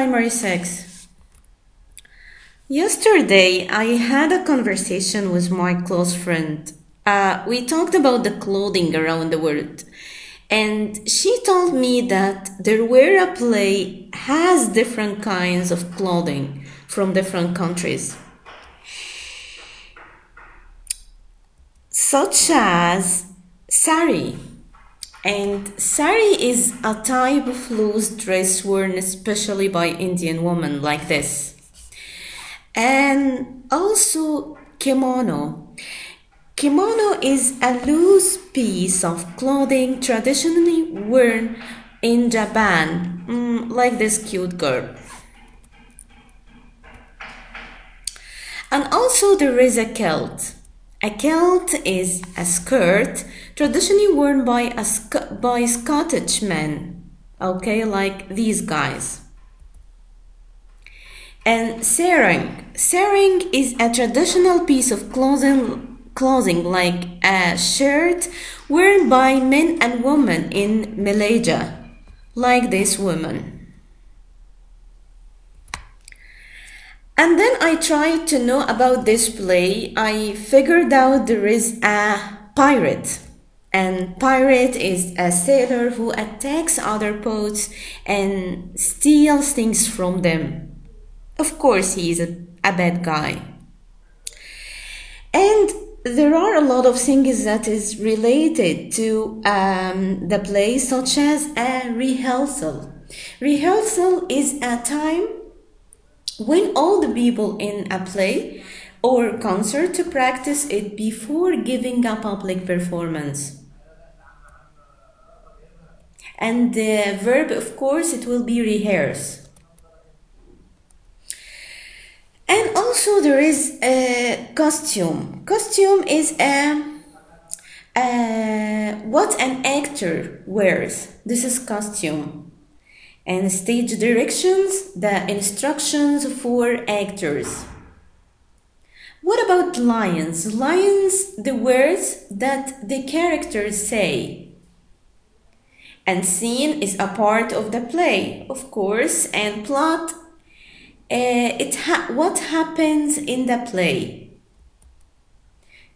primary 6. Yesterday, I had a conversation with my close friend. We talked about the clothing around the world. And she told me that there were a play has different kinds of clothing from different countries. Such as sari. And sari is a type of loose dress worn especially by Indian women like this. And also kimono. Kimono is a loose piece of clothing traditionally worn in Japan, like this cute girl. And also there is a kilt. A kilt is a skirt traditionally worn by Scottish men, okay, like these guys. And sarong. Sarong is a traditional piece of clothing like a shirt worn by men and women in Malaysia, like this woman. And then I tried to know about this play. I figured out there is a pirate. And pirate is a sailor who attacks other boats and steals things from them. Of course, he is a bad guy. And there are a lot of things that is related to the play, such as a rehearsal. Rehearsal is a time when all the people in a play or concert to practice it before giving a public performance. And the verb, of course, it will be rehearse. And also there is a costume. Costume is what an actor wears. This is costume. And stage directions, the instructions for actors. What about lines? Lines, the words that the characters say. And scene is a part of the play, of course, and plot, what happens in the play.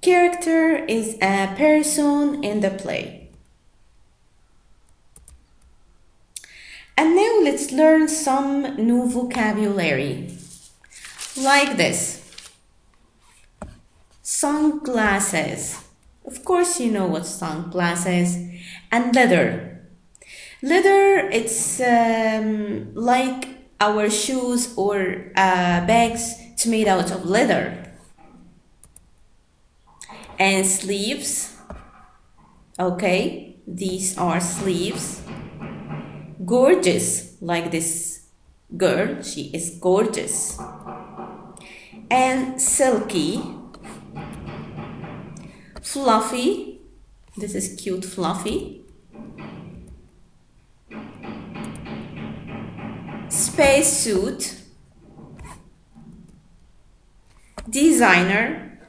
Character is a person in the play. And now let's learn some new vocabulary. Like this. Sunglasses. Of course you know what sunglasses. And leather. Leather, it's like our shoes or bags. It's made out of leather. And sleeves. Okay, these are sleeves. Gorgeous, like this girl, she is gorgeous. And silky, fluffy, this is cute, fluffy. Spacesuit, designer.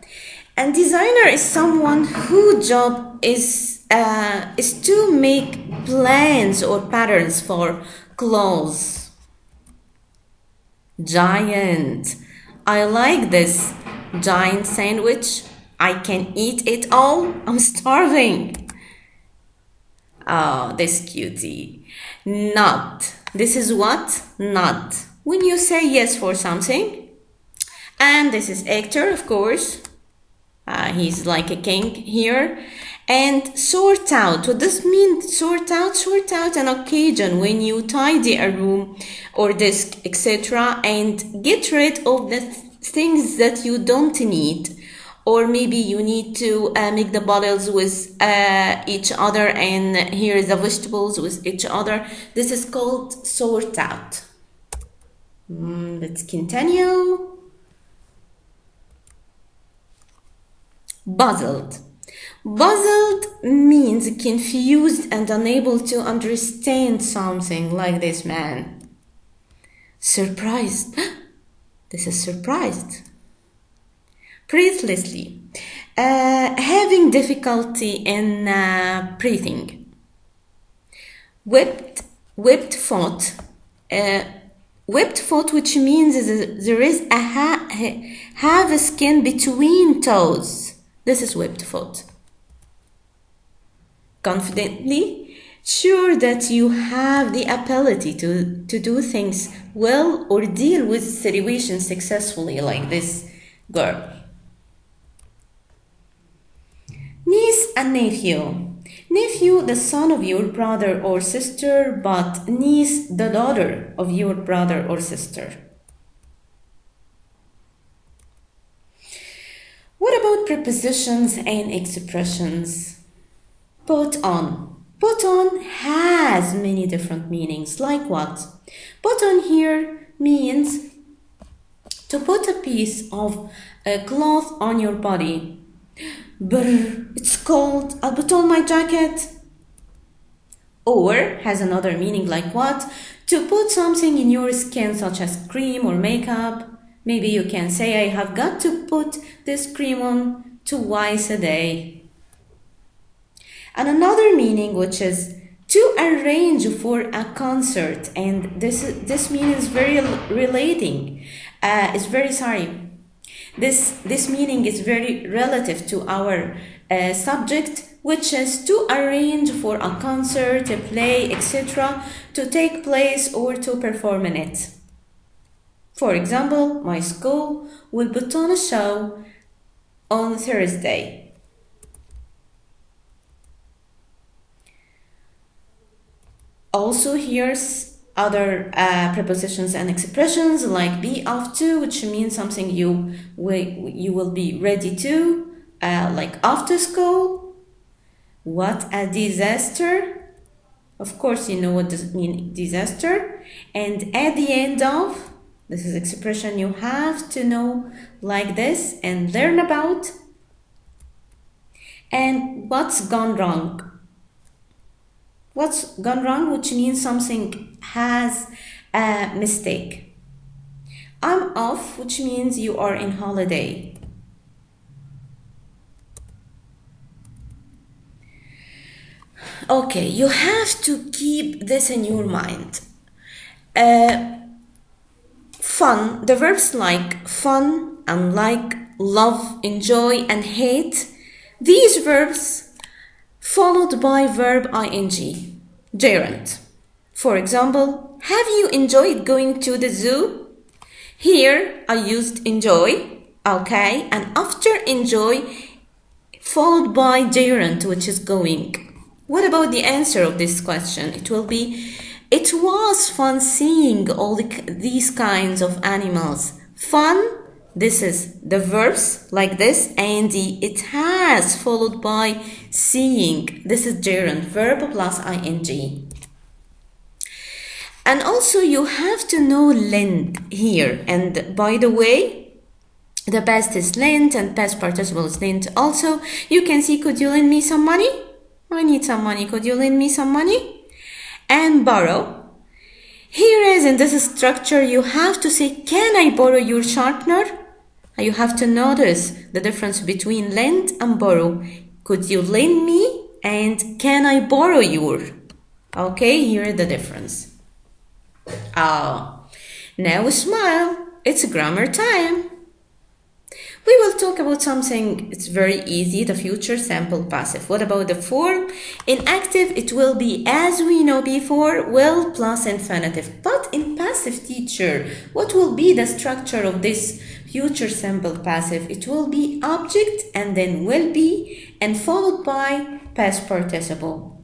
And designer is someone whose job is to make plans or patterns for clothes. Giant. I like this giant sandwich. I can eat it all. I'm starving. Oh, this cutie. Not. This is what? Not. When you say yes for something. And this is actor, of course. He's like a king here. And sort out. What does mean sort out? Sort out an occasion when you tidy a room or desk, etc. and get rid of the things that you don't need. Or maybe you need to make the bottles with each other, and here is the vegetables with each other. This is called sort out. Let's continue. Puzzled. Puzzled means confused and unable to understand something, like this man. Surprised. This is surprised. Breathlessly. Having difficulty in breathing. Whipped foot. Webbed foot, which means there is a have a skin between toes. This is webbed foot. Confidently, sure that you have the ability to do things well or deal with situations successfully, like this girl. Niece and nephew. Nephew, the son of your brother or sister, but niece, the daughter of your brother or sister. What about prepositions and expressions? Put on. Put on has many different meanings. Like what? Put on here means to put a piece of cloth on your body. Brr, it's cold, I'll put on my jacket. Or has another meaning like what? To put something in your skin such as cream or makeup. Maybe you can say I have got to put this cream on twice a day. And another meaning, which is to arrange for a concert, and this meaning is very relating. This meaning is very relative to our subject, which is to arrange for a concert, a play, etc., to take place or to perform in it. For example, my school will put on a show on Thursday. Also, here's other prepositions and expressions like be off to, which means something you will be ready to, like after school. What a disaster. Of course, you know what does it mean, disaster. And at the end of, this is expression you have to know like this and learn about. And what's gone wrong? What's gone wrong, which means something has a mistake. I'm off, which means you are in holiday. Okay, you have to keep this in your mind. Fun, the verbs like fun and like, love, enjoy, and hate, these verbs followed by verb ing, gerund. For example, have you enjoyed going to the zoo? Here I used enjoy, okay, and after enjoy followed by gerund, which is going. What about the answer of this question? It will be, it was fun seeing all these kinds of animals. Fun, this is the verbs like this, and it has followed by seeing. This is gerund, verb plus ing. And also you have to know lend here. And by the way, the past is lent and past participle is lent. Also, you can see, could you lend me some money? I need some money. Could you lend me some money? And borrow. Here is in this structure, you have to say, can I borrow your sharpener? You have to notice the difference between lend and borrow. Could you lend me? And can I borrow your? Okay, here is the difference. Now smile. It's grammar time. We will talk about something, it's very easy, the future simple passive. What about the form? In active, it will be, as we know before, will plus infinitive. But in passive, teacher, what will be the structure of this future simple passive? It will be object and then will be and followed by past participle.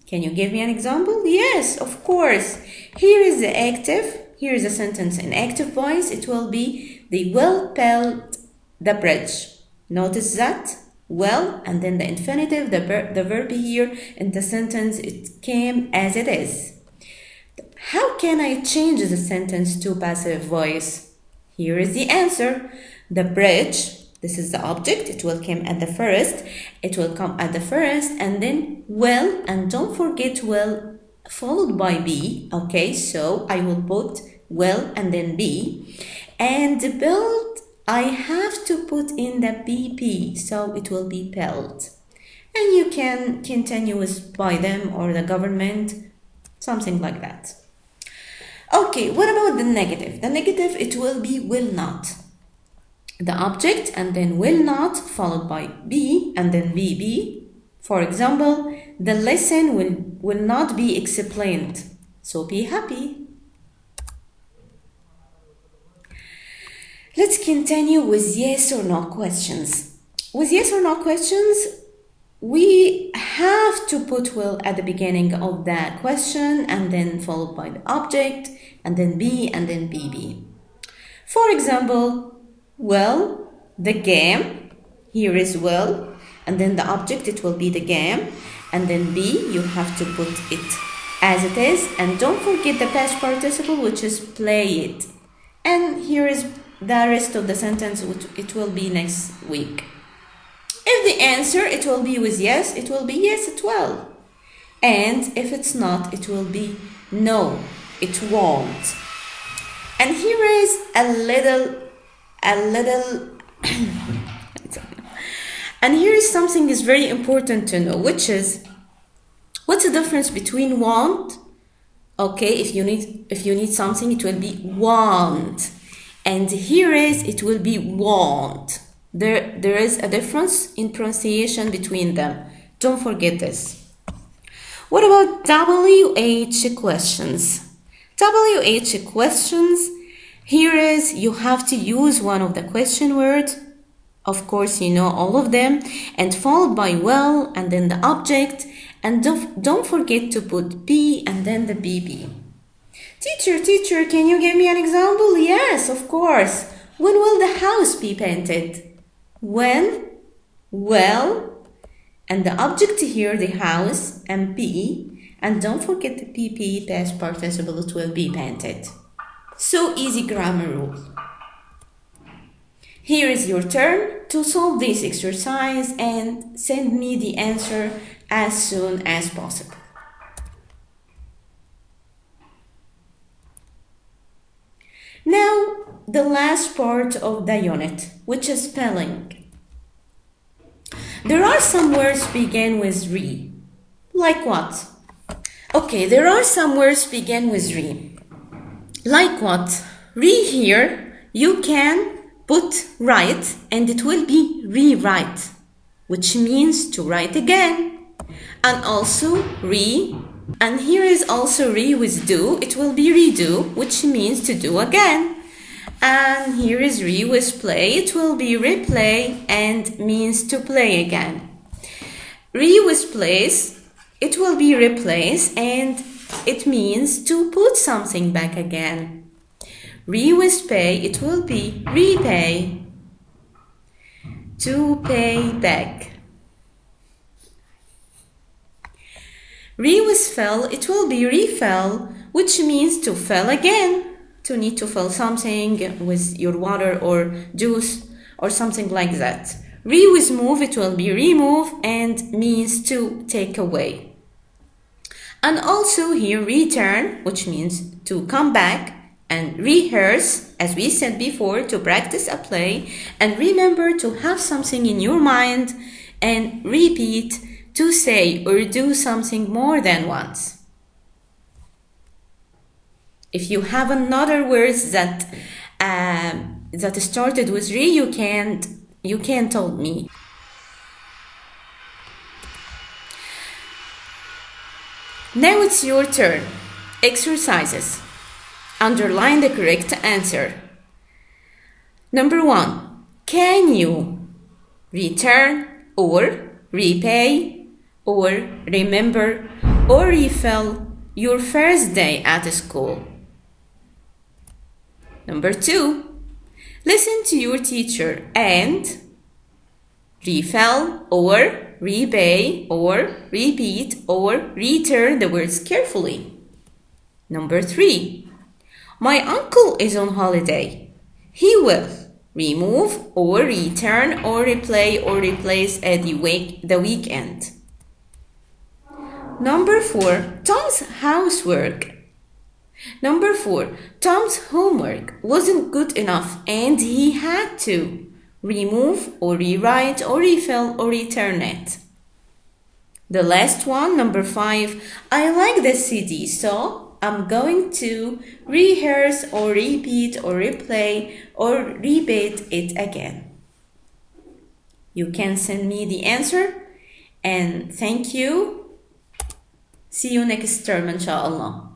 Can you give me an example? Yes, of course. Here is the active. Here is a sentence in active voice. It will be, they will build the bridge. Notice that, well, and then the infinitive, the verb here in the sentence, it came as it is. How can I change the sentence to passive voice? Here is the answer. The bridge, this is the object, it will come at the first, and then will, and don't forget will followed by be. Okay, so I will put will and then be, and build, I have to put in the BP, so it will be built. And you can continue with by them or the government, something like that. Okay, what about the negative? The negative, it will be will not. The object and then will not followed by be and then be. For example, the lesson will not be explained. So be happy. Let's continue with yes or no questions. With yes or no questions, we have to put will at the beginning of the question and then followed by the object and then be and then be. For example, well, the game, here is will, and then the object, it will be the game, and then be, you have to put it as it is, and don't forget the past participle, which is play it. And here is the rest of the sentence, which it will be next week. If the answer, it will be with yes, it will be yes, it will. And if it's not, it will be no, it won't. And here is a little and here is something is very important to know, which is what's the difference between want? Okay, if you need something, it will be want, and here is it will be want. There is a difference in pronunciation between them. Don't forget this. What about WH questions? WH questions, here is you have to use one of the question words. Of course, you know all of them, and followed by well and then the object, and don't forget to put be and then the BB. Teacher, can you give me an example? Yes, of course. When will the house be painted? When, well, and the object here, the house, and be, and don't forget the PP, past participle, it will be painted. So easy grammar rule. Here is your turn to solve this exercise and send me the answer as soon as possible. Now, the last part of the unit, which is spelling. There are some words begin with re. Like what? Okay, there are some words begin with re. Like what? Re here, you can put write and it will be rewrite, which means to write again. And also re, and here is also re with do, it will be redo, which means to do again. And here is re with play, it will be replay and means to play again. Re with place, it will be replace and it means to put something back again. Re with pay, it will be repay, to pay back. Re with fell, it will be refill, which means to fill again, to need to fill something with your water or juice or something like that. Re with move, it will be remove and means to take away. And also here return, which means to come back, and rehearse, as we said before, to practice a play, and remember to have something in your mind, and repeat, to say or do something more than once. If you have another words that started with re, you can tell me. Now it's your turn. Exercises. Underline the correct answer. Number 1. Can you return or repay or remember or refill your first day at school? Number 2. Listen to your teacher and refill or repay or repeat or return the words carefully. Number 3. My uncle is on holiday. He will remove or return or replay or replace at the weekend. Number 4. Tom's housework. Number 4. Tom's homework wasn't good enough and he had to remove or rewrite or refill or return it. The last one, number 5. I like the CD, so I'm going to rehearse or repeat or replay or repeat it again. You can send me the answer, and thank you. See you next term, inshallah.